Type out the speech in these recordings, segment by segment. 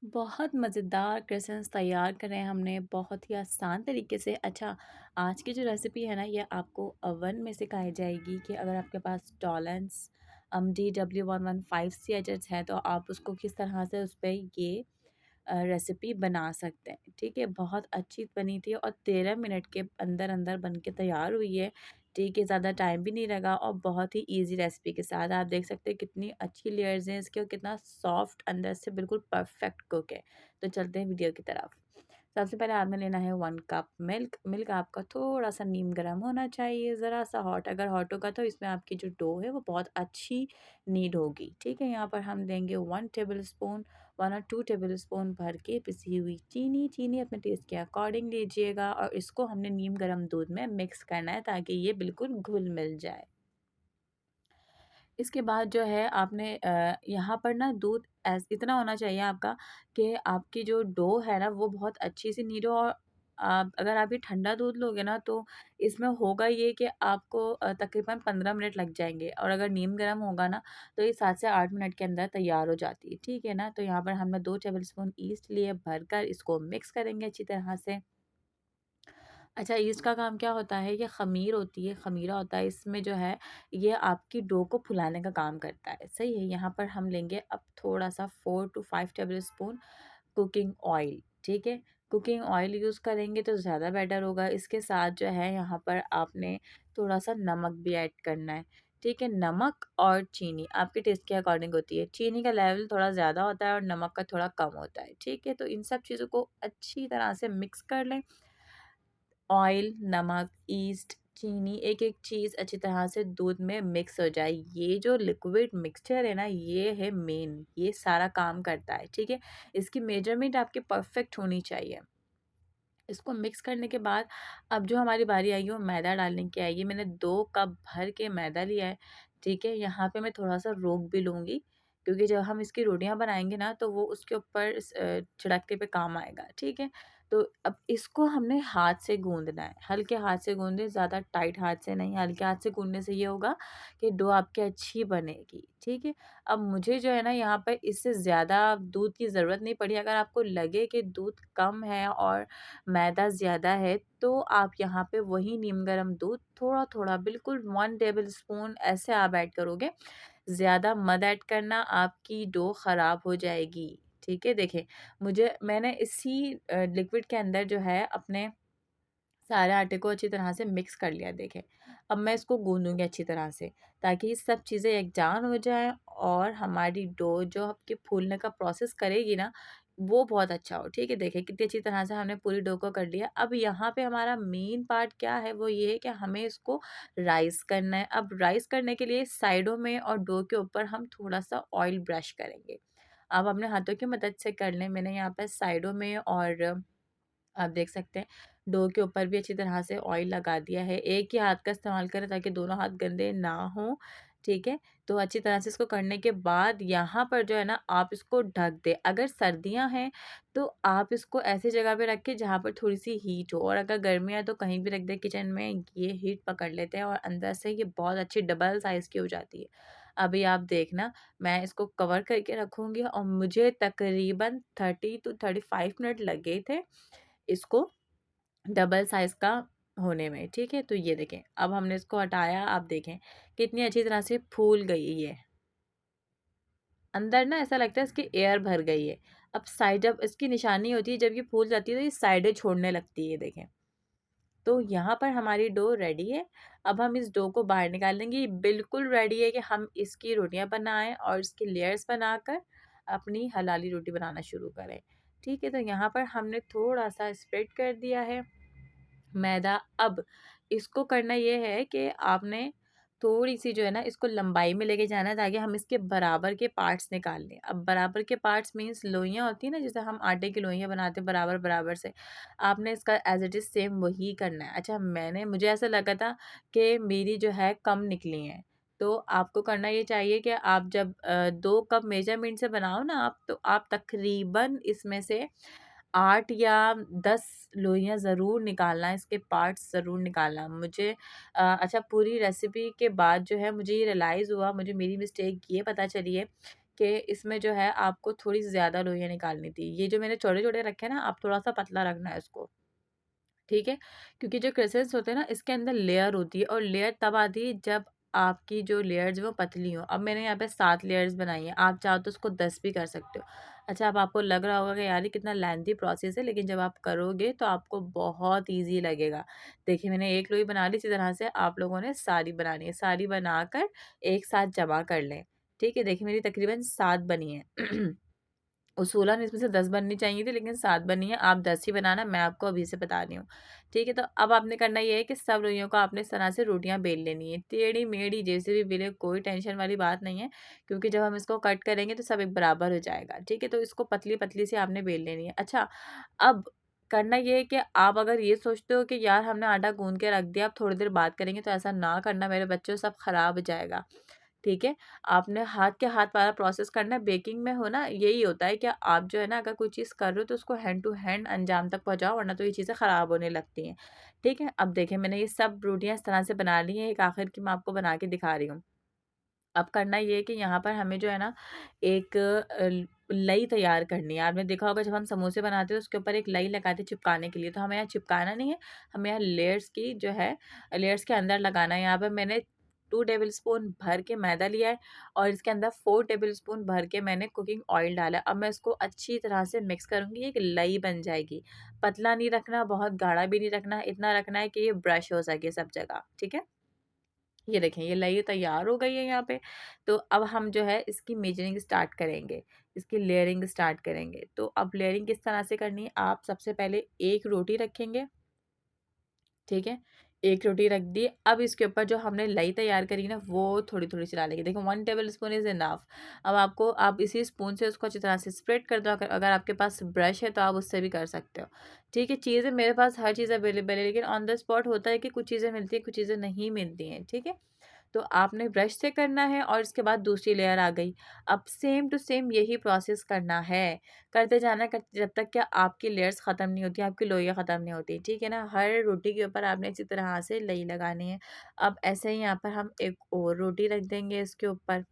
बहुत मज़ेदार क्रसेंट्स तैयार करे हैं हमने बहुत ही आसान तरीके से। अच्छा, आज की जो रेसिपी है ना ये आपको ओवन में सिखाई जाएगी कि अगर आपके पास टॉलेंस DW115 CHH है तो आप उसको किस तरह से उस पे ये रेसिपी बना सकते हैं। ठीक है, बहुत अच्छी बनी थी और 13 मिनट के अंदर अंदर बन के तैयार हुई है। ठीक है, ज़्यादा टाइम भी नहीं लगा और बहुत ही इजी रेसिपी के साथ आप देख सकते हैं कितनी अच्छी लेयर्स हैं इसके और कितना सॉफ्ट अंदर से बिल्कुल परफेक्ट कुक है। तो चलते हैं वीडियो की तरफ। सबसे पहले आपने लेना है 1 कप मिल्क। मिल्क आपका थोड़ा सा नीम गर्म होना चाहिए, ज़रा सा हॉट। अगर हॉट होगा तो इसमें आपकी जो डो है वो बहुत अच्छी नीड होगी। ठीक है, यहाँ पर हम देंगे 1 टेबल स्पून 1 और 2 टेबल स्पून भर के पिसी हुई चीनी। चीनी अपने टेस्ट के अकॉर्डिंग लीजिएगा और इसको हमने नीम गर्म दूध में मिक्स करना है ताकि ये बिल्कुल घुल मिल जाए। इसके बाद जो है आपने यहाँ पर ना दूध ऐस इतना होना चाहिए आपका कि आपकी जो डो है ना वो बहुत अच्छी सी नीडो। और आप अगर आप ये ठंडा दूध लोगे ना तो इसमें होगा ये कि आपको तकरीबन 15 मिनट लग जाएंगे और अगर नीम गर्म होगा ना तो ये 7 से 8 मिनट के अंदर तैयार हो जाती है। ठीक है ना, तो यहाँ पर हमने 2 टेबल स्पून ईस्ट लिए भरकर इसको मिक्स करेंगे अच्छी तरह से। अच्छा, ईस्ट का काम क्या होता है, ये ख़मीर होती है, ख़मीरा होता है, इसमें जो है ये आपकी डो को फुलाने का काम करता है। सही है, यहाँ पर हम लेंगे अब थोड़ा-सा 4 to 5 tablespoon cooking oil. ठीक है, कुकिंग ऑयल यूज़ करेंगे तो ज़्यादा बेटर होगा। इसके साथ जो है यहाँ पर आपने थोड़ा-सा नमक भी ऐड करना है। ठीक है, नमक और चीनी आपके टेस्ट के अकॉर्डिंग होती है। चीनी का लेवल थोड़ा ज़्यादा होता है और नमक का थोड़ा कम होता है। ठीक है, तो इन सब चीज़ों को अच्छी तरह से मिक्स कर लें। ऑयल, नमक, ईस्ट, चीनी, एक-एक चीज़ अच्छी तरह से दूध में मिक्स हो जाए। ये जो लिक्विड मिक्सचर है ना, ये है मेन, ये सारा काम करता है, ठीक है? इसकी मेजरमेंट आपकी परफेक्ट होनी चाहिए। इसको मिक्स करने के बाद अब जो हमारी बारी आएगी वो मैदा डालने की आएगी। मैंने 2 कप भर के मैदा लिया है, ठीक है? यहाँ पे मैं थोड़ा-सा रोक भी लूँगी क्योंकि जब हम इसकी रोटियाँ बनाएँगे ना तो वो उसके ऊपर छिड़कने पे काम आएगा, ठीक है? तो अब इसको हमने हाथ से गूँदना है, हल्के हाथ से गूँधें, ज़्यादा टाइट हाथ से नहीं। हल्के हाथ से गूँधने से ये होगा कि डो आपकी अच्छी बनेगी, ठीक है? अब मुझे जो है ना यहाँ पर इससे ज़्यादा दूध की ज़रूरत नहीं पड़ी। अगर आपको लगे कि दूध कम है और मैदा ज़्यादा है तो आप यहाँ पे वही नीम गर्म दूध थोड़ा-थोड़ा बिल्कुल 1 टेबल स्पून ऐसे आप ऐड करोगे। ज़्यादा मत ऐड करना, आपकी डो ख़राब हो जाएगी। ठीक है? देखें, मैंने इसी लिक्विड के अंदर जो है अपने सारे आटे को अच्छी तरह से मिक्स कर लिया। देखें, अब मैं इसको गूँदूँगी अच्छी तरह से ताकि ये सब चीज़ें एकजान हो जाएँ और हमारी डो जो आपकी फूलने का प्रोसेस करेगी ना, वो बहुत अच्छा हो। ठीक है? देखें कितनी अच्छी तरह से हमने पूरी डो को कर लिया। अब यहाँ पे हमारा मेन पार्ट क्या है, वो ये है कि हमें इसको राइज़ करना है। अब राइज़ करने के लिए साइडों में और डो के ऊपर हम थोड़ा-सा ऑयल ब्रश करेंगे। आप अपने हाथों की मदद से कर लें। मैंने यहाँ पे साइडों में और आप देख सकते हैं डो के ऊपर भी अच्छी तरह से ऑयल लगा दिया है। एक ही हाथ का इस्तेमाल करें ताकि दोनों हाथ गंदे ना हों, ठीक है? तो अच्छी तरह से इसको करने के बाद यहाँ पर जो है ना आप इसको ढक दें। अगर सर्दियाँ हैं तो आप इसको ऐसी जगह पे रखें जहाँ पर थोड़ी-सी हीट हो और अगर गर्मियाँ हैं तो कहीं भी रख दें किचन में, ये हीट पकड़ लेते हैं और अंदर से ये बहुत अच्छी डबल साइज़ की हो जाती है। अभी आप देखना, मैं इसको कवर करके रखूँगी और मुझे तकरीबन 30 टू 35 मिनट लगे थे इसको डबल साइज़ का होने में, ठीक है? तो ये देखें, अब हमने इसको हटाया, आप देखें कितनी अच्छी तरह से फूल गई ये। अंदर ना ऐसा लगता है इसकी एयर भर गई है। अब साइड जब इसकी निशानी होती है, जब ये फूल जाती है तो ये साइडें छोड़ने लगती है, देखें। तो यहाँ पर हमारी डो रेडी है। अब हम इस डो को बाहर निकाल लेंगे। ये बिल्कुल रेडी है कि हम इसकी रोटियाँ बनाएँ और इसकी लेयर्स बनाकर अपनी हलाली रोटी बनाना शुरू करें। ठीक है? तो यहाँ पर हमने थोड़ा-सा स्प्रेड कर दिया है मैदा। अब इसको करना ये है कि आपने थोड़ी-सी जो है ना इसको लंबाई में लेके जाना है ताकि हम इसके बराबर के पार्ट्स निकाल लें। अब बराबर के पार्ट्स मीन्स लोइयाँ होती हैं ना, जैसे हम आटे की लोइयाँ बनाते हैं बराबर-बराबर से, आपने इसका एज़ इट इज़ सेम वही करना है। अच्छा, मुझे ऐसा लगा था कि मेरी जो है कम निकली हैं, तो आपको करना ये चाहिए कि आप जब 2 कप मेज़रमेंट से बनाओ ना आप, तो आप तकरीबन इसमें से 8 या 10 लोइयाँ ज़रूर निकालना, इसके पार्ट्स ज़रूर निकालना। अच्छा, पूरी रेसिपी के बाद जो है मुझे ये रियलाइज़ हुआ, मुझे मेरी मिस्टेक ये पता चली है कि इसमें जो है आपको थोड़ी ज़्यादा लोइयाँ निकालनी थी। ये जो मैंने छोटे-छोटे रखे हैं ना, आप थोड़ा-सा पतला रखना है इसको। ठीक है? क्योंकि जो क्रेसेंट्स होते हैं ना, इसके अंदर लेयर होती है, और लेयर तब आती है जब आपकी जो लेयर्स वो पतली हो। अब मैंने यहाँ पे 7 लेयर्स बनाई हैं, आप चाहो तो उसको 10 भी कर सकते हो। अच्छा, अब आपको लग रहा होगा कि यार ये कितना लेंथी प्रोसेस है, लेकिन जब आप करोगे तो आपको बहुत ईज़ी लगेगा। देखिए, मैंने एक लोई बना ली, इसी तरह से आप लोगों ने सारी बनानी है। सारी बनाकर एक साथ जमा कर लें। ठीक है? देखिए, मेरी तकरीबन 7 बनी हैं। उसूलन इसमें से 10 बननी चाहिए थी, लेकिन 7 बनी है। आप 10 ही बनाना, मैं आपको अभी से बता रही हूँ। ठीक है? तो अब आपने करना ये है कि सब लोइयों को आपने इस तरह से रोटियाँ बेल लेनी है। टेढ़ी-मेढ़ी जैसे भी बेलें, कोई टेंशन वाली बात नहीं है, क्योंकि जब हम इसको कट करेंगे तो सब एक बराबर हो जाएगा। ठीक है? तो इसको पतली-पतली सी आपने बेल लेनी है। अच्छा, अब करना ये है कि आप अगर ये सोचते हो कि यार हमने आटा गूँध के रख दिया, अब थोड़ी देर बाद करेंगे, तो ऐसा ना करना मेरे बच्चों, सब खराब हो जाएगा। ठीक है? आपने हाथ के हाथ वाला प्रोसेस करना है। बेकिंग में हो ना, यही होता है कि आप जो है ना, अगर कोई चीज़ कर रहे हो तो उसको हैंड टू हैंड अंजाम तक पहुँचाओ, वरना तो ये चीज़ें ख़राब होने लगती हैं। ठीक है? अब देखिए, मैंने ये सब रोटियाँ इस तरह से बना ली हैं, एक आखिर की मैं आपको बना के दिखा रही हूँ। अब करना ये है कि यहाँ पर हमें जो है ना, एक लई तैयार करनी है। आपने देखा होगा जब हम समोसे बनाते हैं तो उसके ऊपर एक लई लगाते हैं चिपकाने के लिए, तो हमें यहाँ चिपकाना नहीं है, हमें यहाँ लेयर्स की जो है, लेयर्स के अंदर लगाना है। यहाँ पे मैंने 2 टेबल स्पून भर के मैदा लिया है, और इसके अंदर 4 टेबल स्पून भर के मैंने कुकिंग ऑयल डाला है। अब मैं इसको अच्छी तरह से मिक्स करूँगी, एक लई बन जाएगी। पतला नहीं रखना, बहुत गाढ़ा भी नहीं रखना, इतना रखना है कि ये ब्रश हो सके सब जगह। ठीक है? ये देखें, ये लई तैयार हो गई है यहाँ पे। तो अब हम जो है इसकी मेजरिंग स्टार्ट करेंगे, इसकी लेयरिंग स्टार्ट करेंगे। तो अब लेयरिंग किस तरह से करनी है, आप सबसे पहले एक रोटी रखेंगे। ठीक है? एक रोटी रख दी। अब इसके ऊपर जो हमने लई तैयार करी ना, वो थोड़ी-थोड़ी सी डालेंगे। देखो, 1 टेबल स्पून इज़ इनफ। अब आपको, आप इसी स्पून से उसको अच्छी तरह से स्प्रेड कर दो। अगर अगर आपके पास ब्रश है तो आप उससे भी कर सकते हो। ठीक है? चीज़ें, मेरे पास हर चीज़ अवेलेबल है, लेकिन ऑन द स्पॉट होता है कि कुछ चीज़ें मिलती हैं, कुछ चीज़ें नहीं मिलती हैं। ठीक है? तो आपने ब्रश से करना है, और इसके बाद दूसरी लेयर आ गई। अब सेम टू सेम यही प्रोसेस करना है। करते जाना है, करते, जब तक कि आपकी लेयर्स ख़त्म नहीं होती, आपकी लोइयाँ ख़त्म नहीं होती। ठीक है ना? हर रोटी के ऊपर आपने इसी तरह से लई लगानी है। अब ऐसे ही यहाँ पर हम एक और रोटी रख देंगे इसके ऊपर।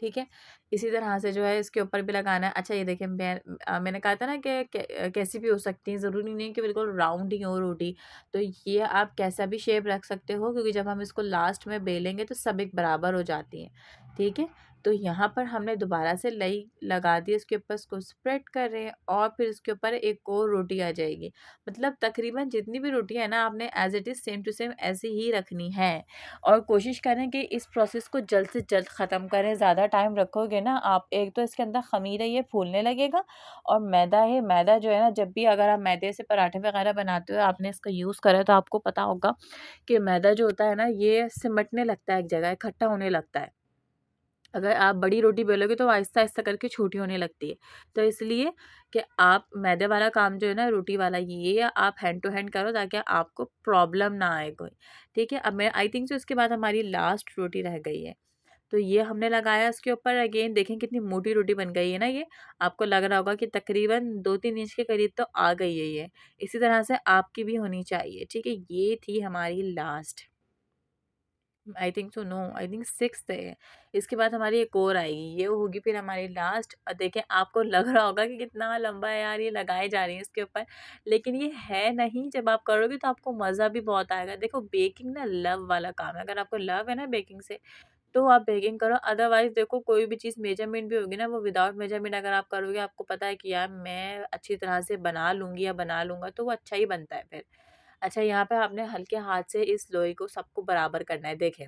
ठीक है? इसी तरह से जो है इसके ऊपर भी लगाना है। अच्छा, ये देखिए, मैंने कहा था ना कि कैसी भी हो सकती है, ज़रूरी नहीं है कि बिल्कुल राउंड ही हो रोटी। तो ये आप कैसा भी शेप रख सकते हो, क्योंकि जब हम इसको लास्ट में बेलेंगे तो सब एक बराबर हो जाती हैं। ठीक है? तो यहाँ पर हमने दोबारा से लई लगा दी, इसके ऊपर इसको स्प्रेड कर रहे हैं, और फिर इसके ऊपर एक और रोटी आ जाएगी। मतलब तकरीबन जितनी भी रोटियाँ हैं ना, आपने as it is same to same ऐसे ही रखनी है। और कोशिश करें कि इस प्रोसेस को जल्द से जल्द ख़त्म करें। ज़्यादा टाइम रखोगे ना आप, एक तो इसके अंदर ख़मीर है, ये फूलने लगेगा, और मैदा है, मैदा जो है ना, जब भी अगर आप मैदे से पराठे वग़ैरह बनाते हो, आपने इसका यूज़ करा है, तो आपको पता होगा कि मैदा जो होता है ना, ये सिमटने लगता है एक जगह, इकट्ठा होने लगता है। अगर आप बड़ी रोटी बेलोगे तो आहिस्ता-आहिस्ता करके छोटी होने लगती है। तो इसलिए कि आप मैदे वाला काम जो है ना, रोटी वाला, ये आप हैंड टू हैंड करो, ताकि आपको प्रॉब्लम ना आए कोई। ठीक है? अब मैं आई थिंक सो इसके बाद हमारी लास्ट रोटी रह गई है। तो ये हमने लगाया इसके ऊपर, अगेन देखें कितनी मोटी रोटी बन गई है ना ये। आपको लग रहा होगा कि तकरीबन 2-3 इंच के करीब तो आ गई है ये। इसी तरह से आपकी भी होनी चाहिए। ठीक है? ये थी हमारी last. I think so, no, I think 6th है। इसके बाद हमारी एक और आएगी, ये होगी फिर हमारी लास्ट। देखें, आपको लग रहा होगा कि कितना लंबा है यार, ये लगाए जा रही है इसके ऊपर, लेकिन ये है नहीं। जब आप करोगे तो आपको मज़ा भी बहुत आएगा। देखो, बेकिंग ना लव वाला काम है। अगर आपको लव है ना बेकिंग से, तो आप बेकिंग करो। अदरवाइज़ देखो, कोई भी चीज़ मेजरमेंट भी होगी ना, वो विदाउट मेजरमेंट अगर आप करोगे, आपको पता है कि यार मैं अच्छी तरह से बना लूँगी या बना लूँगा, तो वो अच्छा ही बनता है फिर। अच्छा, यहाँ पे आपने हल्के हाथ से इस लोई को सबको बराबर करना है। देखें,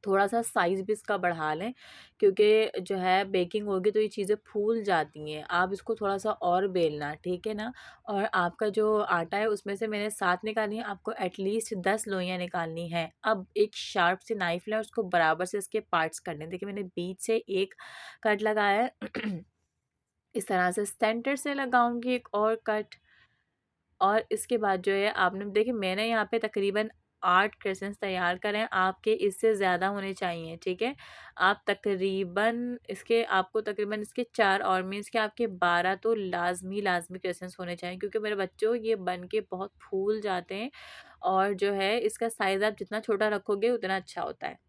थोड़ा-सा साइज़ भी इसका बढ़ा लें, क्योंकि जो है बेकिंग होगी तो ये चीज़ें फूल जाती हैं। आप इसको थोड़ा-सा और बेलना, ठीक है ना? और आपका जो आटा है उसमें से मैंने 7 निकाली हैं, आपको एटलीस्ट 10 लोइयाँ निकालनी हैं। अब एक शार्प सी नाइफ़ लें और उसको बराबर से इसके पार्ट्स करने हैं। देखिए, मैंने बीच से एक कट लगाया है। इस तरह से सेंटर से लगाऊँगी एक और कट। और इसके बाद जो है, आपने देखिए, मैंने यहाँ पे तकरीबन 8 क्रेसेंट्स तैयार करे हैं, आपके इससे ज़्यादा होने चाहिए। ठीक है? आप तकरीबन इसके, आपको तकरीबन इसके 4 और मीन्स कि आपके 12 तो लाज़मी क्रेसेंट्स होने चाहिए, क्योंकि मेरे बच्चों, ये बन के बहुत फूल जाते हैं, और जो है इसका साइज़ आप जितना छोटा रखोगे उतना अच्छा होता है।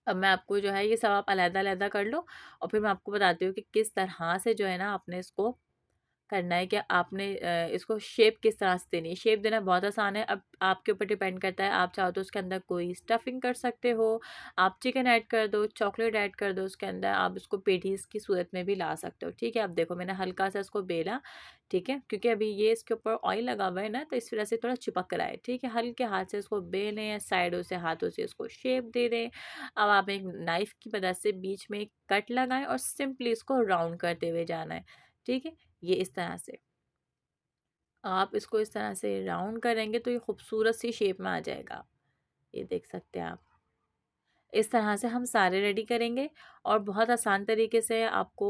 अब मैं आपको जो है ये सब आप अलग-अलग कर लो और फिर मैं आपको बताती हूँ कि किस तरह से जो है ना आपने इसको करना है कि आपने इसको शेप किस तरह से देनी है। शेप देना बहुत आसान है, अब आपके ऊपर डिपेंड करता है, आप चाहो तो उसके अंदर कोई स्टफिंग कर सकते हो, आप चिकन ऐड कर दो, चॉकलेट ऐड कर दो उसके अंदर, आप इसको पेटीज़ की सूरत में भी ला सकते हो, ठीक है। अब देखो मैंने हल्का सा इसको बेला, ठीक है, क्योंकि अभी ये इसके ऊपर ऑयल लगा हुआ है ना, तो इस वजह से थोड़ा चिपक रहा है, ठीक है। हल्के हाथ से इसको बेलें या साइडों से हाथों से इसको शेप दे दें। अब आप एक नाइफ़ की मदद से बीच में एक कट लगाएँ और सिंपली इसको राउंड करते हुए जाना है, ठीक है। ये इस तरह से आप इसको इस तरह से राउंड करेंगे तो ये खूबसूरत सी शेप में आ जाएगा। ये देख सकते हैं आप। इस तरह से हम सारे रेडी करेंगे और बहुत आसान तरीके से आपको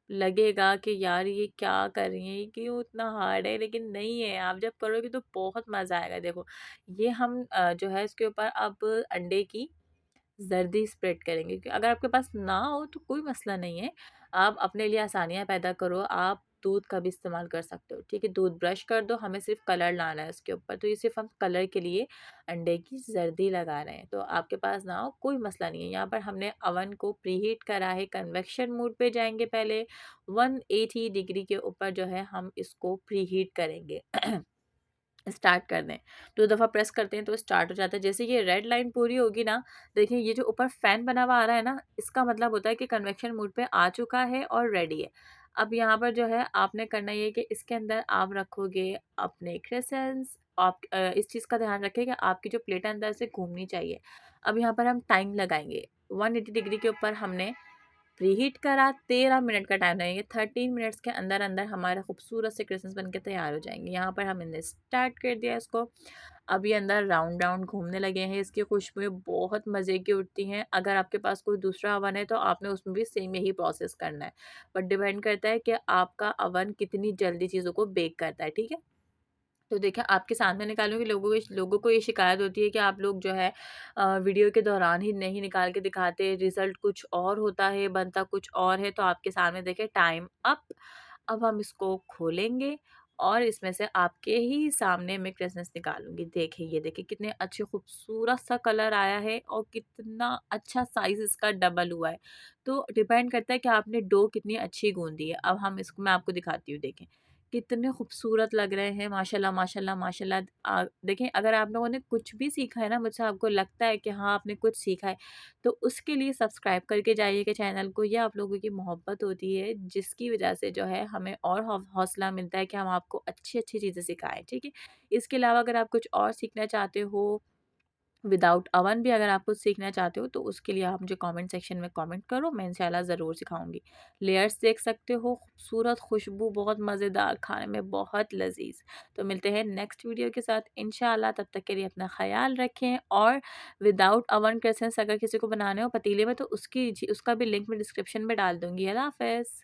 लगेगा कि यार ये क्या कर रही हैं, ये क्यों इतना हार्ड है, लेकिन नहीं है, आप जब करोगे तो बहुत मज़ा आएगा। देखो, ये हम जो है इसके ऊपर अब अंडे की ज़र्दी स्प्रेड करेंगे, कि अगर आपके पास ना हो तो कोई मसला नहीं है, आप अपने लिए आसानियाँ पैदा करो, आप दूध का भी इस्तेमाल कर सकते हो, ठीक है? दूध ब्रश कर दो, हमें सिर्फ़ कलर लाना है उसके ऊपर, तो ये सिर्फ़ हम कलर के लिए अंडे की ज़र्दी लगा रहे हैं, तो आपके पास ना हो कोई मसला नहीं है। यहाँ पर हमने अवन को प्रीहीट करा है, कन्वेक्शन मोड पे जाएँगे पहले, 180 डिग्री के ऊपर जो है हम इसको प्रीहीट करेंगे। स्टार्ट कर दें, 2 दफ़ा प्रेस करते हैं तो स्टार्ट हो जाता है। जैसे ये रेड लाइन पूरी होगी ना, देखिए ये जो ऊपर फ़ैन बना हुआ आ रहा है ना, इसका मतलब होता है कि कन्वेक्शन मोड पे आ चुका है और रेडी है। अब यहाँ पर जो है आपने करना ये है कि इसके अंदर आप रखोगे अपने क्रेसेंट्स, आप इस चीज़ का ध्यान रखें कि आपकी जो प्लेट है अंदर से घूमनी चाहिए। अब यहाँ पर हम टाइम लगाएँगे, 180 डिग्री के ऊपर हमने प्रीहीट करा, 13 मिनट का टाइम लगेगा, 13 मिनट्स के अंदर अंदर हमारा खूबसूरत से क्रिसमस बन के तैयार हो जाएंगे। यहाँ पर हमने स्टार्ट कर दिया इसको, अब ये अंदर राउंड राउंड घूमने लगे हैं, इसकी खुशबुएं बहुत मज़े की उठती हैं। अगर आपके पास कोई दूसरा अवन है तो आपने उसमें भी सेम यही प्रोसेस करना है, बट डिपेंड करता है कि आपका अवन कितनी जल्दी चीज़ों को बेक करता है, ठीक है। तो देखिए आपके सामने निकालूँगी, लोगों को ये शिकायत होती है कि आप लोग जो है वीडियो के दौरान ही नहीं निकाल के दिखाते, रिज़ल्ट कुछ और होता है, बनता कुछ और है। तो आपके सामने देखिए टाइम अप। अब हम इसको खोलेंगे और इसमें से आपके ही सामने मैं क्रिसमस निकालूँगी। देखिए, ये देखिए कितने अच्छे खूबसूरत सा कलर आया है और कितना अच्छा साइज़ इसका डबल हुआ है। तो डिपेंड करता है कि आपने डो कितनी अच्छी गूँधी है। अब हम इसको मैं आपको दिखाती हूँ, देखें। कितने खूबसूरत लग रहे हैं, माशाल्लाह, माशाल्लाह, माशाल्लाह। देखें, अगर आप लोगों ने कुछ भी सीखा है ना मुझसे, आपको लगता है कि हाँ, आपने कुछ सीखा है, तो उसके लिए सब्सक्राइब करके जाइएगा चैनल को। ये आप लोगों की मोहब्बत होती है, जिसकी वजह से जो है हमें और हौसला मिलता है कि हम आपको अच्छी-अच्छी चीज़ें सिखाएँ, ठीक है? इसके अलावा अगर आप कुछ और सीखना चाहते हो विदाउट अवन भी, अगर आप कुछ सीखना चाहते हो तो उसके लिए आप मुझे कमेंट सेक्शन में कमेंट करो, मैं इंशाल्लाह ज़रूर सिखाऊंगी। लेयर्स देख सकते हो, खूबसूरत, खुशबू बहुत मज़ेदार, खाने में बहुत लजीज। तो मिलते हैं नेक्स्ट वीडियो के साथ इंशाल्लाह, तब तक के लिए अपना ख्याल रखें। और विदाउट अवन क्रेसेंस अगर किसी को बनाने हो पतीले में तो उसका भी लिंक मैं डिस्क्रिप्शन में डाल दूंगी। अल्लाह हाफ़िज़।